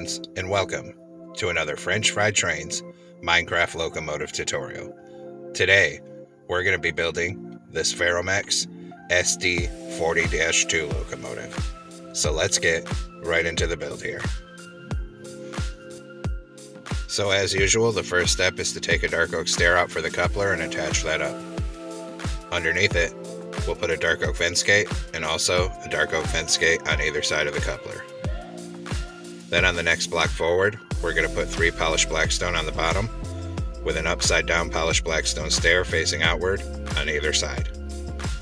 friends, and welcome to another French Fried Trains Minecraft locomotive tutorial. Today, we're going to be building this Ferromex SD40-2 locomotive. So let's get right into the build here. So as usual, the first step is to take a dark oak stair out for the coupler and attach that up. Underneath it, we'll put a dark oak fence gate and also a dark oak fence gate on either side of the coupler. Then on the next block forward, we're going to put 3 polished blackstone on the bottom with an upside down polished blackstone stair facing outward on either side.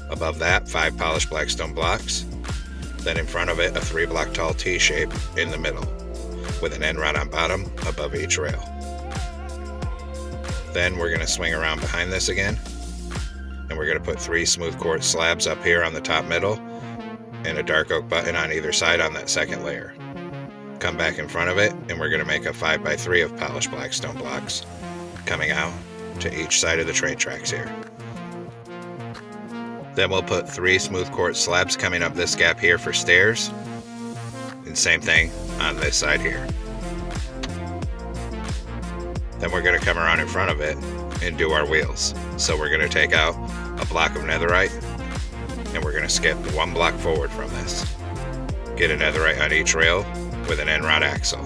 Above that, 5 polished blackstone blocks. Then in front of it, a 3 block tall T shape in the middle with an end rod on bottom above each rail. Then we're going to swing around behind this again, and we're going to put 3 smooth quartz slabs up here on the top middle and a dark oak button on either side on that second layer. Come back in front of it, and we're going to make a 5x3 of polished blackstone blocks coming out to each side of the train tracks here. Then we'll put 3 smooth quartz slabs coming up this gap here for stairs, and same thing on this side here. Then we're going to come around in front of it and do our wheels. So we're going to take out a block of netherite, and we're going to skip 1 block forward from this. Get a netherite on each rail with an end rod axle.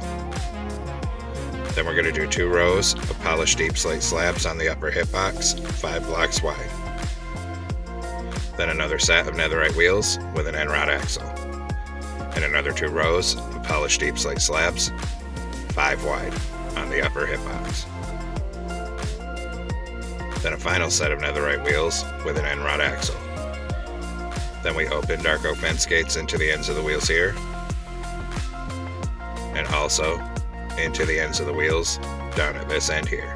Then we're going to do 2 rows of polished deep slate slabs on the upper hitbox, 5 blocks wide. Then another set of netherite wheels with an end rod axle. And another 2 rows of polished deep slate slabs, 5 wide, on the upper hitbox. Then a final set of netherite wheels with an end rod axle. Then we open dark oak fence gates into the ends of the wheels here, and also into the ends of the wheels down at this end here.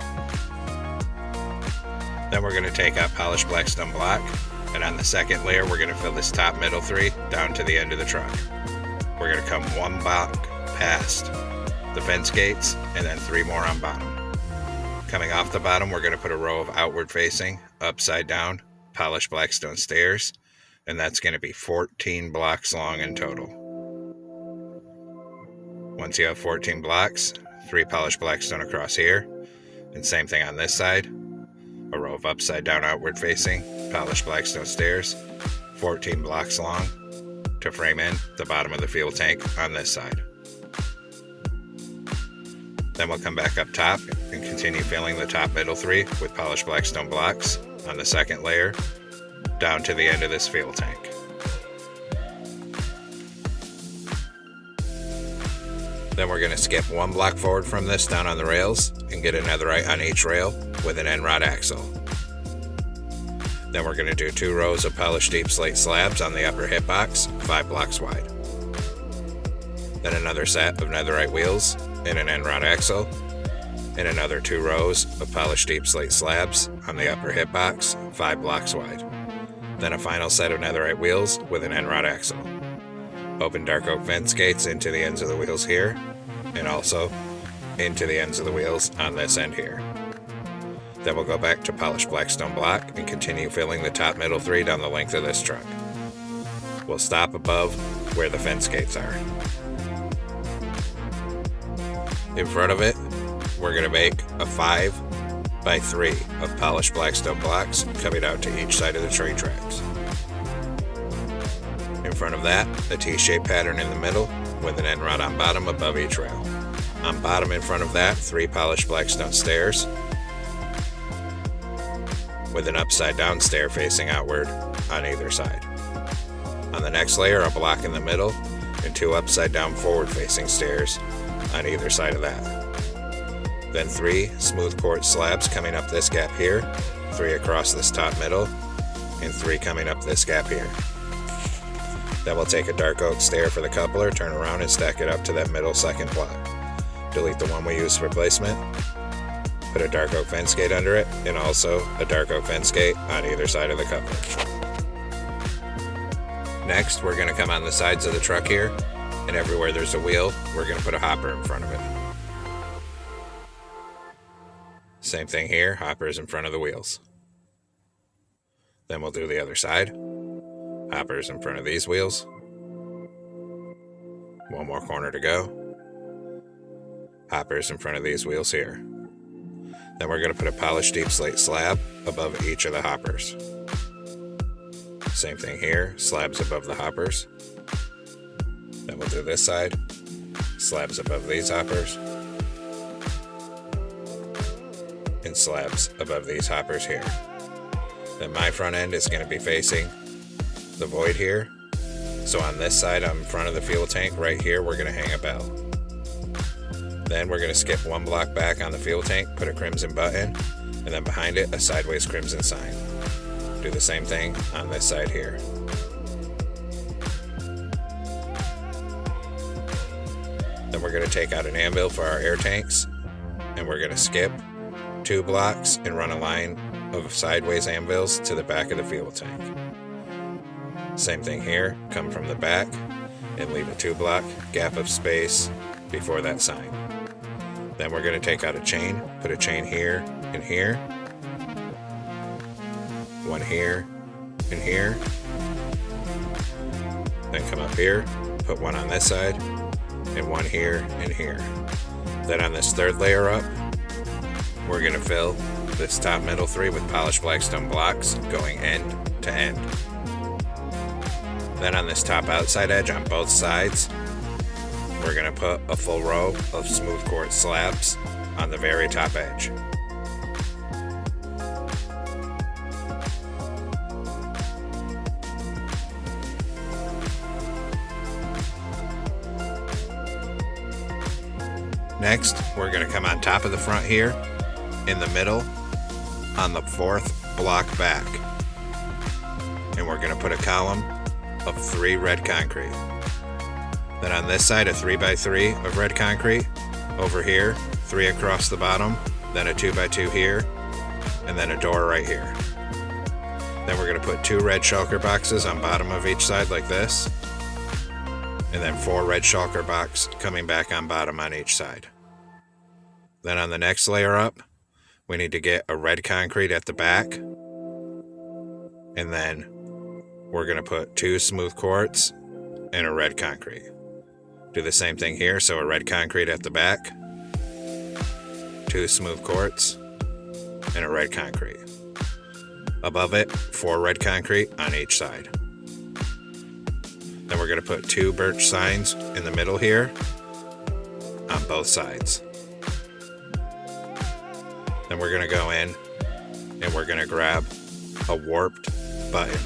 Then we're going to take out polished blackstone block, and on the second layer we're going to fill this top middle 3 down to the end of the truck. We're going to come 1 block past the fence gates and then 3 more on bottom. Coming off the bottom, we're going to put a row of outward facing, upside down, polished blackstone stairs, and that's going to be 14 blocks long in total. Once you have 14 blocks, 3 polished blackstone across here, and same thing on this side, a row of upside down outward facing, polished blackstone stairs, 14 blocks long, to frame in the bottom of the fuel tank on this side. Then we'll come back up top and continue filling the top middle 3 with polished blackstone blocks on the second layer down to the end of this fuel tank. Then we're going to skip 1 block forward from this down on the rails and get a netherite on each rail with an end rod axle. Then we're going to do 2 rows of polished deep slate slabs on the upper hitbox, 5 blocks wide. Then another set of netherite wheels and an end rod axle, and another 2 rows of polished deep slate slabs on the upper hitbox, 5 blocks wide. Then a final set of netherite wheels with an end rod axle. Open dark oak fence gates into the ends of the wheels here, and also into the ends of the wheels on this end here. Then we'll go back to polished blackstone block and continue filling the top middle 3 down the length of this truck. We'll stop above where the fence gates are. In front of it, we're going to make a 5x3 of polished blackstone blocks coming out to each side of the train tracks. In front of that, a T-shaped pattern in the middle with an end rod on bottom above each rail. On bottom in front of that, 3 polished blackstone stairs with an upside down stair facing outward on either side. On the next layer, a block in the middle and 2 upside down forward facing stairs on either side of that. Then 3 smooth quartz slabs coming up this gap here, 3 across this top middle, and 3 coming up this gap here. Then we'll take a dark oak stair for the coupler, turn around and stack it up to that middle second block. Delete the one we used for placement, put a dark oak fence gate under it, and also a dark oak fence gate on either side of the coupler. Next, we're going to come on the sides of the truck here, and everywhere there's a wheel, we're going to put a hopper in front of it. Same thing here, hoppers in front of the wheels. Then we'll do the other side. Hoppers in front of these wheels. One more corner to go. hoppers in front of these wheels here. Then we're going to put a polished deep slate slab above each of the hoppers. Same thing here, slabs above the hoppers. Then we'll do this side, slabs above these hoppers, and slabs above these hoppers here. Then my front end is going to be facing the void here. So on this side, on front of the fuel tank, right here, we're going to hang a bell. Then we're going to skip one block back on the fuel tank, put a crimson button, and then behind it, a sideways crimson sign. Do the same thing on this side here. Then we're going to take out an anvil for our air tanks, and we're going to skip 2 blocks and run a line of sideways anvils to the back of the fuel tank. Same thing here, come from the back and leave a 2-block gap of space before that sign. Then we're going to take out a chain, put a chain here and here, one here and here, then come up here, put one on this side, and one here and here. Then on this 3rd layer up, we're going to fill this top middle 3 with polished blackstone blocks going end to end. Then on this top outside edge on both sides, we're going to put a full row of smooth quartz slabs on the very top edge. Next, we're going to come on top of the front here, in the middle, on the 4th block back. And we're going to put a column of 3 red concrete. Then on this side, a 3x3 of red concrete. Over here, 3 across the bottom, then a 2x2 here, and then a door right here. Then we're going to put 2 red shulker boxes on bottom of each side like this, and then 4 red shulker box coming back on bottom on each side. Then on the next layer up, we need to get a red concrete at the back, and then we're going to put 2 smooth quartz and a red concrete. Do the same thing here, so a red concrete at the back, 2 smooth quartz, and a red concrete. Above it, 4 red concrete on each side. Then we're going to put 2 birch signs in the middle here on both sides. Then we're going to go in and we're going to grab a warped button.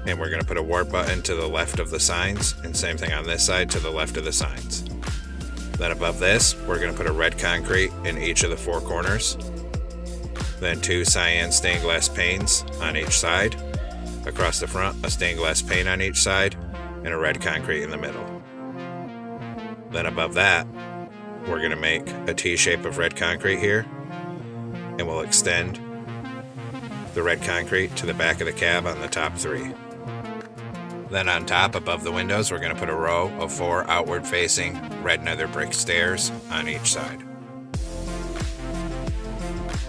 And we're going to put a warp button to the left of the signs, and same thing on this side to the left of the signs. Then above this, we're going to put a red concrete in each of the 4 corners. Then 2 cyan stained glass panes on each side. Across the front, a stained glass pane on each side, and a red concrete in the middle. Then above that, we're going to make a T-shape of red concrete here, and we'll extend the red concrete to the back of the cab on the top 3. Then on top, above the windows, we're going to put a row of 4 outward-facing red nether brick stairs on each side.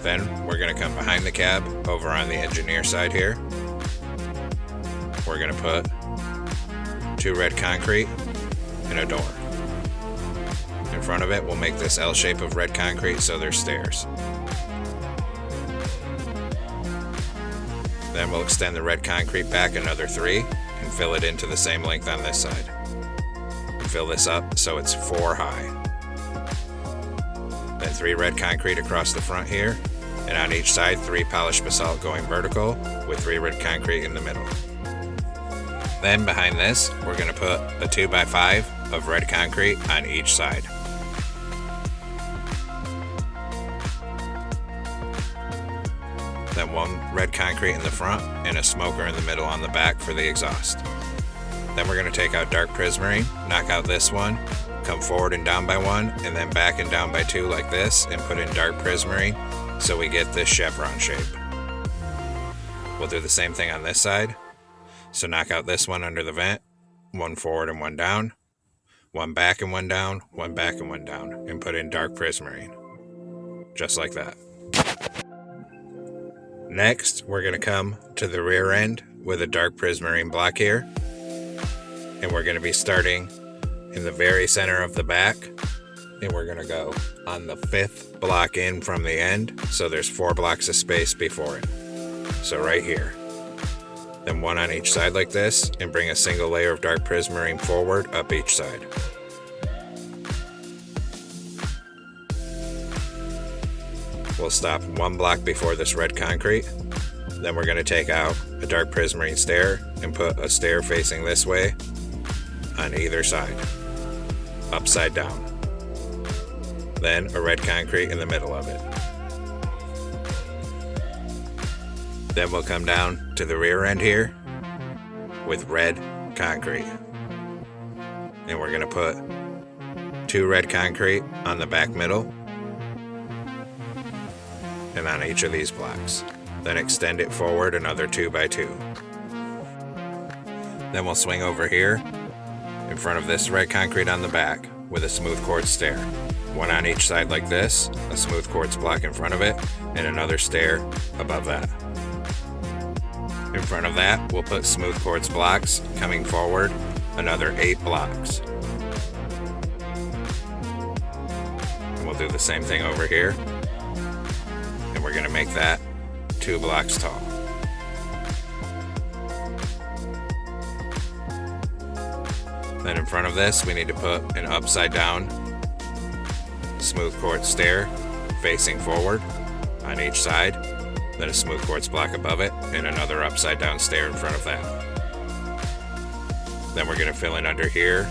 Then we're going to come behind the cab over on the engineer side here. We're going to put 2 red concrete and a door. In front of it, we'll make this L shape of red concrete so there's stairs. Then we'll extend the red concrete back another 3 and fill it into the same length on this side. And fill this up so it's 4 high. Then 3 red concrete across the front here, and on each side 3 polished basalt going vertical with 3 red concrete in the middle. Then behind this, we're going to put a 2x5 of red concrete on each side. Then 1 red concrete in the front and a smoker in the middle on the back for the exhaust. Then we're going to take out dark prismarine, knock out this one, come forward and down by 1, and then back and down by 2 like this, and put in dark prismarine so we get this chevron shape. We'll do the same thing on this side. So knock out this one under the vent, 1 forward and 1 down, 1 back and 1 down, 1 back and 1 down, and put in dark prismarine. Just like that. Next, we're going to come to the rear end with a dark prismarine block here. And we're going to be starting in the very center of the back, and we're going to go on the 5th block in from the end, so there's 4 blocks of space before it. So right here. Then 1 on each side like this, and bring a single layer of dark prismarine forward up each side. We'll stop 1 block before this red concrete. Then we're going to take out a dark prismarine stair and put a stair facing this way on either side, upside down. Then a red concrete in the middle of it. Then we'll come down to the rear end here with red concrete. And we're going to put 2 red concrete on the back middle and on each of these blocks. Then extend it forward another 2 by 2. Then we'll swing over here in front of this red concrete on the back with a smooth quartz stair. 1 on each side like this, a smooth quartz block in front of it, and another stair above that. In front of that, we'll put smooth quartz blocks coming forward another 8 blocks. And we'll do the same thing over here. And we're going to make that 2 blocks tall. Then in front of this, we need to put an upside down smooth quartz stair facing forward on each side, then a smooth quartz block above it, and another upside down stair in front of that. Then we're going to fill in under here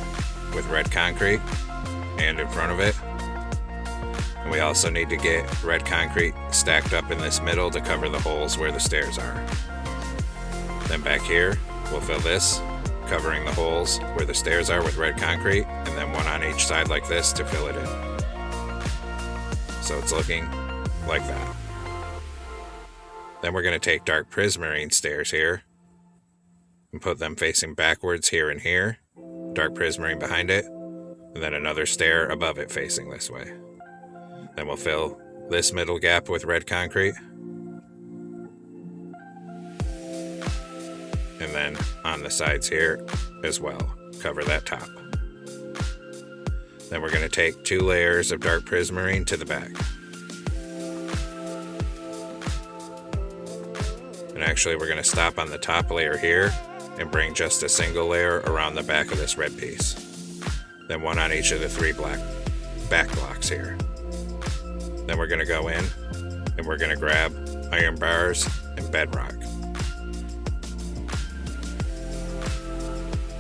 with red concrete and in front of it. And we also need to get red concrete stacked up in this middle to cover the holes where the stairs are. Then back here, we'll fill this, covering the holes where the stairs are with red concrete, and then 1 on each side like this to fill it in. So it's looking like that. Then we're going to take dark prismarine stairs here and put them facing backwards here and here, dark prismarine behind it, and then another stair above it facing this way. Then we'll fill this middle gap with red concrete. And then on the sides here as well, cover that top. Then we're going to take 2 layers of dark prismarine to the back. And actually we're going to stop on the top layer here and bring just a single layer around the back of this red piece. Then 1 on each of the 3 back blocks here. Then we're going to go in and we're going to grab iron bars and bedrock.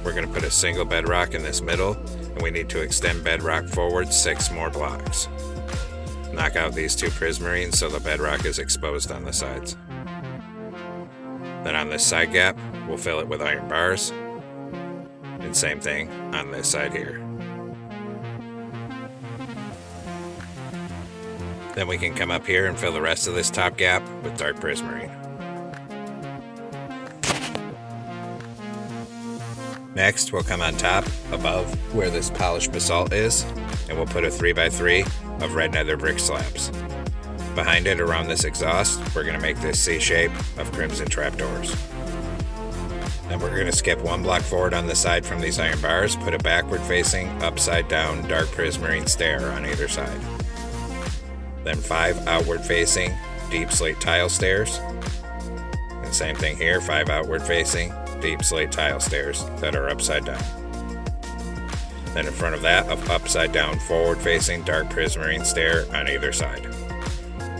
We're going to put a single bedrock in this middle, and we need to extend bedrock forward 6 more blocks. Knock out these 2 prismarines so the bedrock is exposed on the sides. Then on this side gap, we'll fill it with iron bars, and same thing on this side here. Then we can come up here and fill the rest of this top gap with dark prismarine. Next, we'll come on top, above where this polished basalt is, and we'll put a 3x3 of red nether brick slabs. Behind it, around this exhaust, we're going to make this C shape of crimson trapdoors. Then we're going to skip 1 block forward on the side from these iron bars, put a backward facing, upside down dark prismarine stair on either side. Then 5 outward facing, deep slate tile stairs. And same thing here, 5 outward facing, deep slate tile stairs that are upside down. Then in front of that, an upside down forward facing dark prismarine stair on either side.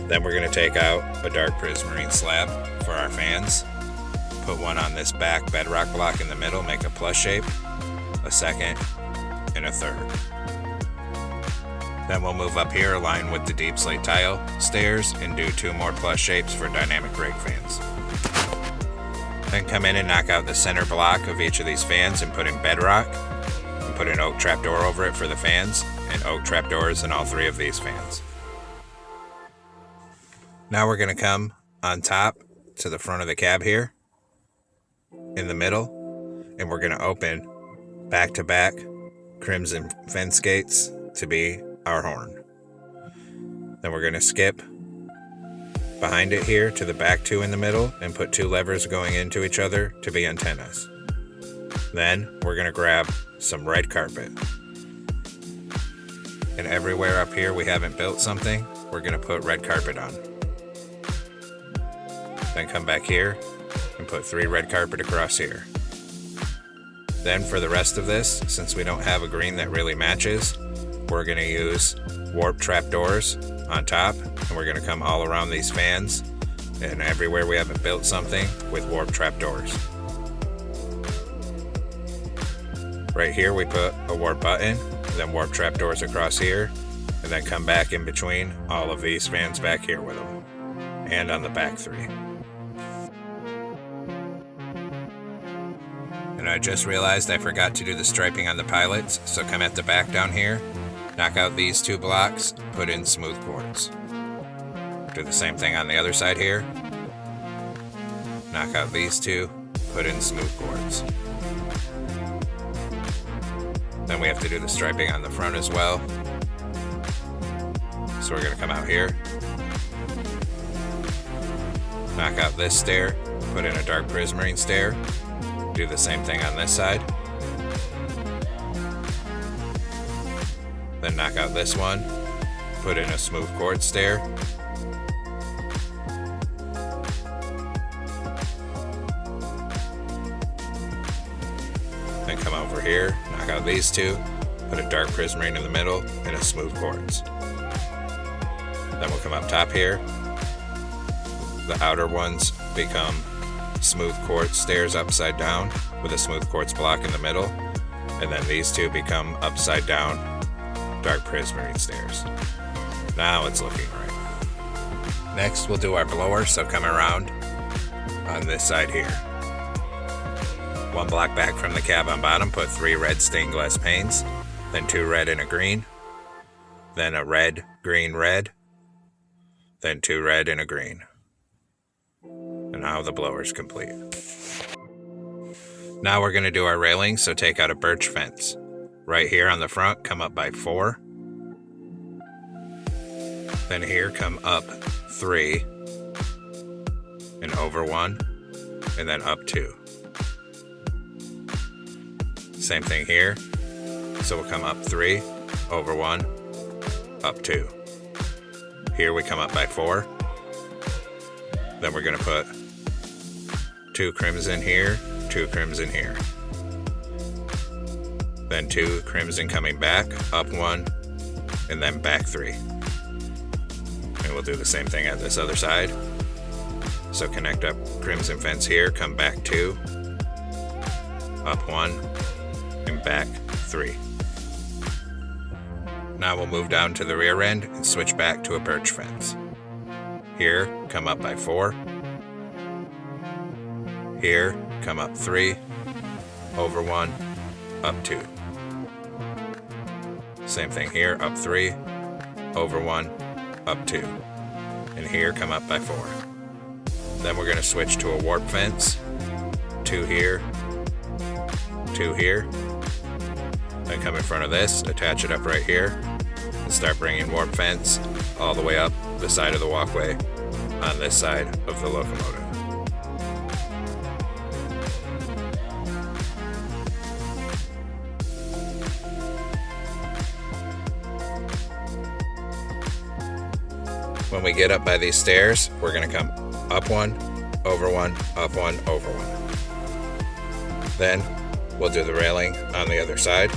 Then we're going to take out a dark prismarine slab for our fans. Put 1 on this back bedrock block in the middle, make a plus shape, a second, and a third. Then we'll move up here, align with the deep slate tile stairs, and do 2 more plus shapes for dynamic brake fans. Then come in and knock out the center block of each of these fans and put in bedrock, and put an oak trapdoor over it for the fans, and oak trapdoors in all 3 of these fans. Now we're going to come on top to the front of the cab here, in the middle, and we're going to open back-to-back crimson fence gates to be our horn. Then we're going to skip behind it here to the back 2 in the middle and put 2 levers going into each other to be antennas. Then we're going to grab some red carpet And everywhere up here we haven't built something, we're going to put red carpet on. Then come back here and put 3 red carpet across here. Then for the rest of this, since we don't have a green that really matches, we're going to use warp trap doors on top, and we're going to come all around these fans and everywhere we haven't built something with warp trap doors. Right here we put a warp button, then warp trap doors across here, and then come back in between all of these fans back here with them, and on the back 3. And I just realized I forgot to do the striping on the pilots, so come at the back down here, knock out these 2 blocks, put in smooth quartz. Do the same thing on the other side here. Knock out these 2, put in smooth quartz. Then we have to do the striping on the front as well. So we're going to come out here, knock out this stair, put in a dark prismarine stair, do the same thing on this side. Then knock out this one, put in a smooth quartz stair. Then come over here, knock out these 2, put a dark prismarine in the middle, and a smooth quartz. Then we'll come up top here. The outer ones become smooth quartz stairs upside down with a smooth quartz block in the middle. And then these 2 become upside down dark prismarine stairs. Now it's looking right. Next we'll do our blower, so come around on this side here. 1 block back from the cab on bottom, put 3 red stained glass panes, then 2 red and a green, then a red, green, red, then 2 red and a green. And now the blower's complete. Now we're going to do our railings, so take out a birch fence. Right here on the front, come up by 4. Then here, come up 3, and over 1, and then up 2. Same thing here. So we'll come up 3, over 1, up 2. Here we come up by 4. Then we're going to put 2 crimson here, 2 crimson here. Then 2 crimson coming back, up 1, and then back 3. And we'll do the same thing at this other side. So connect up crimson fence here, come back 2, up 1, and back 3. Now we'll move down to the rear end and switch back to a birch fence. Here, come up by 4. Here, come up 3, over 1, up 2. Same thing here, up 3, over 1, up 2. And here, come up by 4. Then we're going to switch to a warp fence. 2 here, 2 here. Then come in front of this, attach it up right here, and start bringing warp fence all the way up the side of the walkway on this side of the locomotive. When we get up by these stairs, we're going to come up 1, over 1, up 1, over 1. Then we'll do the railing on the other side.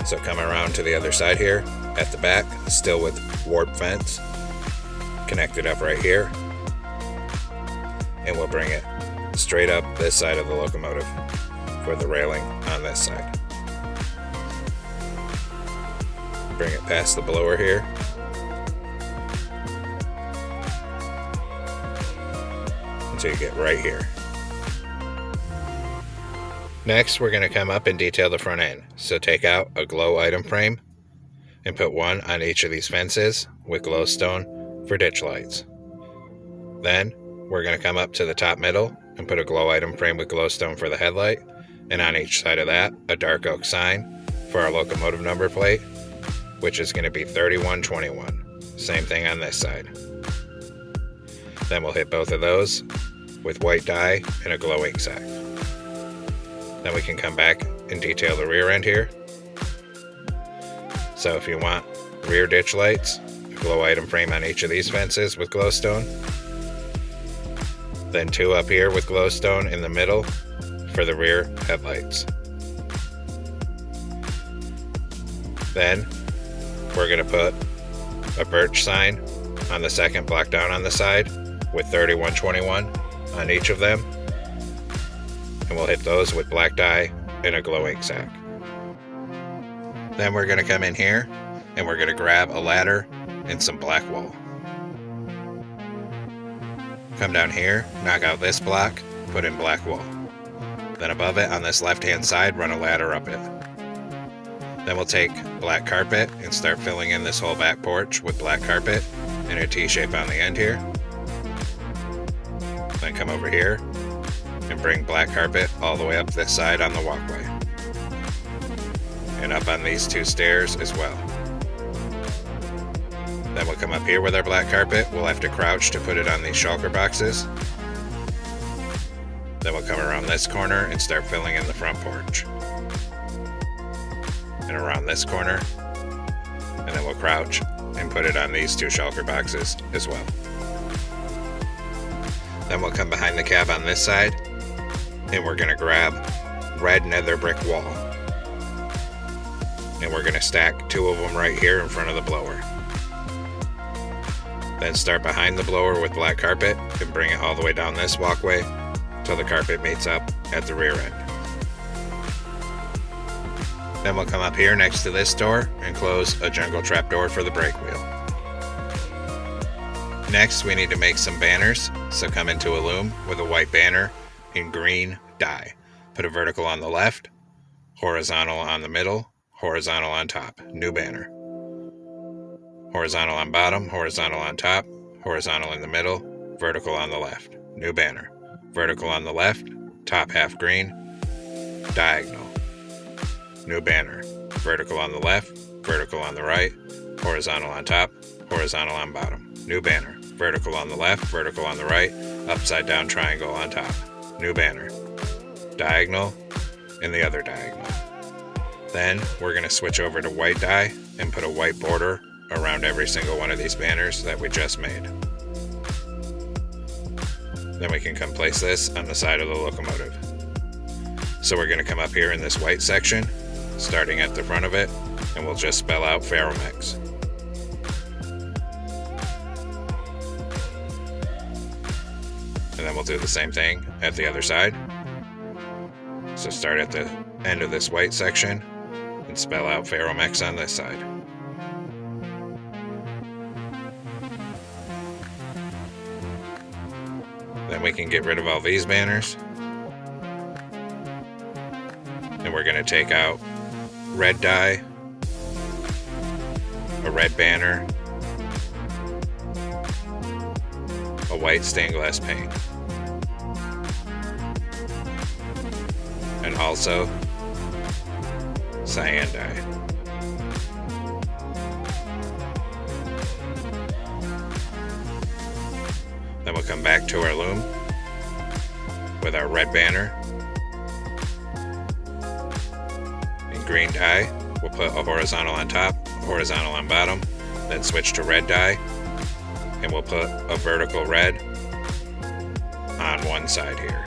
So come around to the other side here at the back, still with warp fence. Connect it up right here. And we'll bring it straight up this side of the locomotive for the railing on this side. Bring it past the blower here. Until you get right here. Next, we're going to come up and detail the front end. So take out a glow item frame and put 1 on each of these fences with glowstone for ditch lights. Then we're going to come up to the top middle and put a glow item frame with glowstone for the headlight, and on each side of that, a dark oak sign for our locomotive number plate, which is going to be 3121. Same thing on this side. Then we'll hit both of those with white dye and a glow ink sac. Then we can come back and detail the rear end here. So if you want rear ditch lights, a glow item frame on each of these fences with glowstone, then 2 up here with glowstone in the middle for the rear headlights. Then we're going to put a birch sign on the second block down on the side with 3121 on each of them, and we'll hit those with black dye and a glow ink sack. Then we're going to come in here and we're going to grab a ladder and some black wool. Come down here, knock out this block, put in black wool. Then above it on this left hand side, run a ladder up it. Then we'll take black carpet and start filling in this whole back porch with black carpet in a T-shape on the end here. Then come over here and bring black carpet all the way up this side on the walkway. And up on these 2 stairs as well. Then we'll come up here with our black carpet. We'll have to crouch to put it on these shulker boxes. Then we'll come around this corner and start filling in the front porch. And around this corner. And then we'll crouch and put it on these 2 shulker boxes as well. Then we'll come behind the cab on this side and we're going to grab red nether brick wall. And we're going to stack 2 of them right here in front of the blower. Then start behind the blower with black carpet and bring it all the way down this walkway till the carpet meets up at the rear end. Then we'll come up here next to this door and close a jungle trap door for the brake wheel. Next, we need to make some banners, so come into a loom with a white banner in green dye. Put a vertical on the left, horizontal on the middle, horizontal on top, new banner. Horizontal on bottom, horizontal on top, horizontal in the middle, vertical on the left, new banner. Vertical on the left, top half green, diagonal, new banner. Vertical on the left, vertical on the right, horizontal on top, horizontal on bottom, new banner. Vertical on the left, vertical on the right, upside down triangle on top, new banner. Diagonal and the other diagonal. Then we're going to switch over to white dye and put a white border around every single one of these banners that we just made. Then we can come place this on the side of the locomotive. So we're going to come up here in this white section, starting at the front of it, and we'll just spell out Ferromex. And then we'll do the same thing at the other side. So start at the end of this white section and spell out Ferromex on this side. Then we can get rid of all these banners. And we're going to take out red dye, a red banner, a white stained glass pane, and also cyan dye. Then we'll come back to our loom with our red banner. In green dye, we'll put a horizontal on top, horizontal on bottom, then switch to red dye, and we'll put a vertical red on one side here.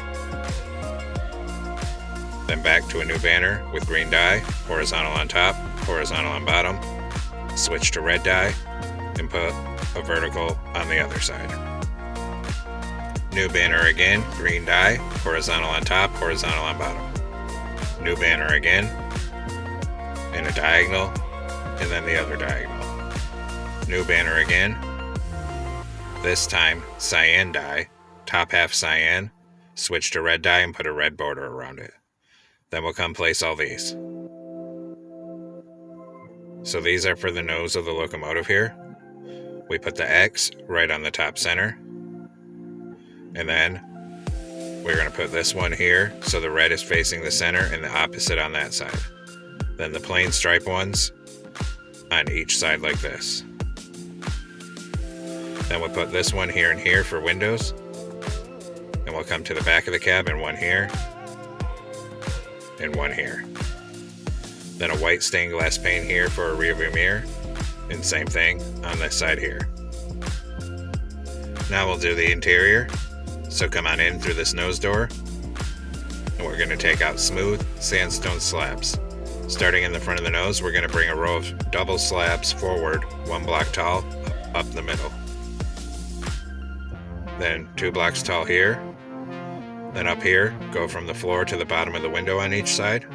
Then back to a new banner with green dye, horizontal on top, horizontal on bottom, switch to red dye, and put a vertical on the other side. New banner again, green dye, horizontal on top, horizontal on bottom. New banner again, and a diagonal, and then the other diagonal. New banner again, this time cyan dye, top half cyan, switch to red dye and put a red border around it. Then we'll come place all these. So these are for the nose of the locomotive here. We put the X right on the top center. And then we're going to put this one here so the red is facing the center and the opposite on that side. Then the plain stripe ones on each side like this. Then we'll put this one here and here for windows. And we'll come to the back of the cab and one here and one here. Then a white stained glass pane here for a rear view mirror, and same thing on this side here. Now we'll do the interior, so come on in through this nose door, and we're going to take out smooth sandstone slabs. Starting in the front of the nose, we're going to bring a row of double slabs forward, 1 block tall, up the middle. Then 2 blocks tall here. Then up here, go from the floor to the bottom of the window on each side.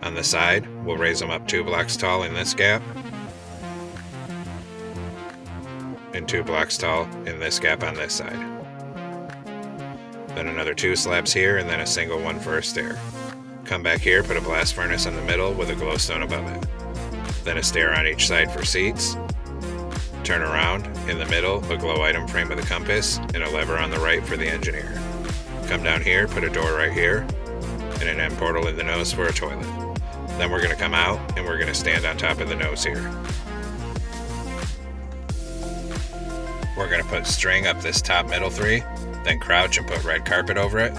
On the side, we'll raise them up 2 blocks tall in this gap, and 2 blocks tall in this gap on this side. Then another 2 slabs here, and then a single one for a stair. Come back here, put a blast furnace in the middle with a glowstone above it. Then a stair on each side for seats. Turn around, in the middle, a glow item frame with a compass, and a lever on the right for the engineer. Come down here, put a door right here, and an end portal in the nose for a toilet. Then we're going to come out, and we're going to stand on top of the nose here. We're going to put string up this top middle 3, then crouch and put red carpet over it,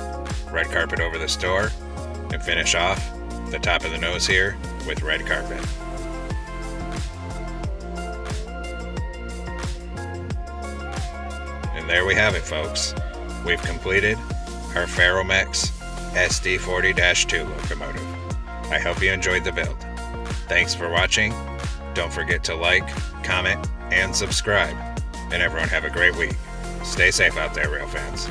red carpet over this door, and finish off the top of the nose here with red carpet. And there we have it, folks. We've completed our Ferromex SD40-2 locomotive. I hope you enjoyed the build. Thanks for watching. Don't forget to like, comment, and subscribe. And everyone have a great week. Stay safe out there, rail fans.